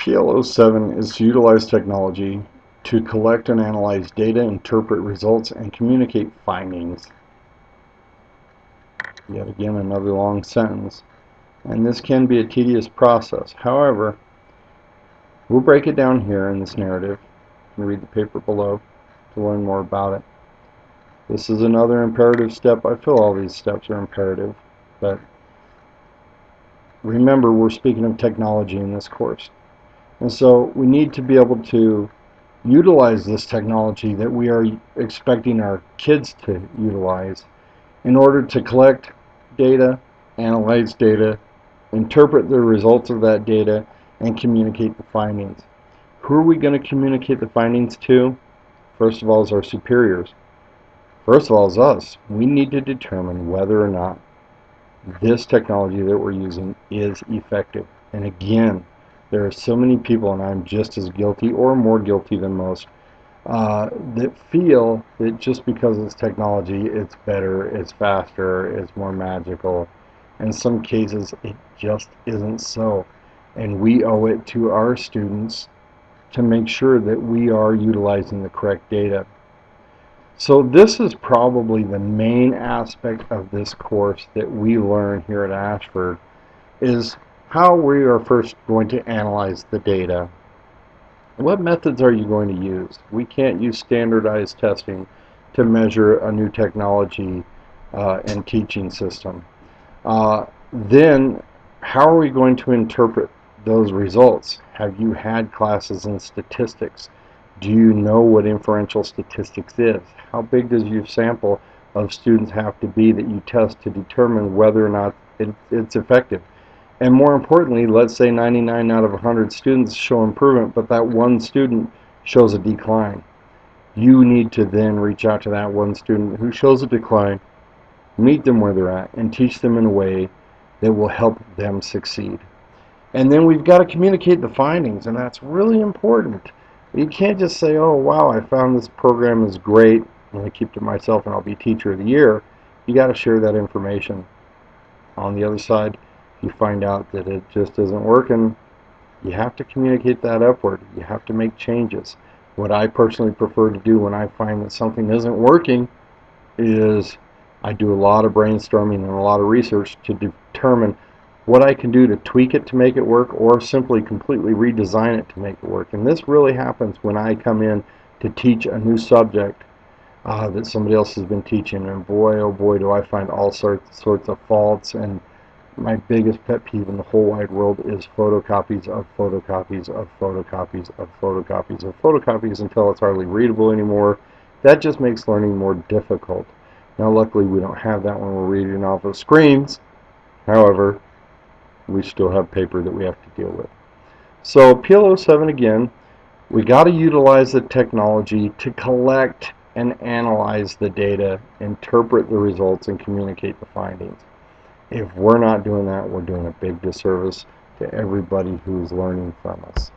PL07 is to utilize technology to collect and analyze data, interpret results, and communicate findings. Yet again, another long sentence. And this can be a tedious process. However, we'll break it down here in this narrative. You can read the paper below to learn more about it. This is another imperative step. I feel all these steps are imperative, but remember, we're speaking of technology in this course. And so we need to be able to utilize this technology that we are expecting our kids to utilize in order to collect data, analyze data, interpret the results of that data, and communicate the findings. Who are we going to communicate the findings to? First of all, is our superiors. First of all, is us. We need to determine whether or not this technology that we're using is effective. And again, there are so many people, and I'm just as guilty or more guilty than most, that feel that just because it's technology, it's better, it's faster, it's more magical. In some cases, it just isn't so. And we owe it to our students to make sure that we are utilizing the correct data. So this is probably the main aspect of this course that we learn here at Ashford, is how we are first going to analyze the data. What methods are you going to use? We can't use standardized testing to measure a new technology and teaching system. Then, how are we going to interpret those results? Have you had classes in statistics? Do you know what inferential statistics is? How big does your sample of students have to be that you test to determine whether or not it's effective? And more importantly, let's say 99 out of 100 students show improvement, but that one student shows a decline. You need to then reach out to that one student who shows a decline, meet them where they're at, and teach them in a way that will help them succeed. And then we've got to communicate the findings, and that's really important. You can't just say, oh wow, I found this program is great, I'm going to keep to myself and I'll be teacher of the year. You got to share that information. On the other side, if you find out that it just isn't working, you have to communicate that upward. You have to make changes. What I personally prefer to do when I find that something isn't working is I do a lot of brainstorming and a lot of research to determine what I can do to tweak it to make it work, or simply completely redesign it to make it work. And this really happens when I come in to teach a new subject that somebody else has been teaching, and boy, oh boy, do I find all sorts of faults. And my biggest pet peeve in the whole wide world is photocopies of photocopies of photocopies of photocopies of photocopies until it's hardly readable anymore. That just makes learning more difficult. Now luckily we don't have that when we're reading off of screens. However, we still have paper that we have to deal with. So PL07 again, we got to utilize the technology to collect and analyze the data, interpret the results, and communicate the findings. If we're not doing that, we're doing a big disservice to everybody who's learning from us.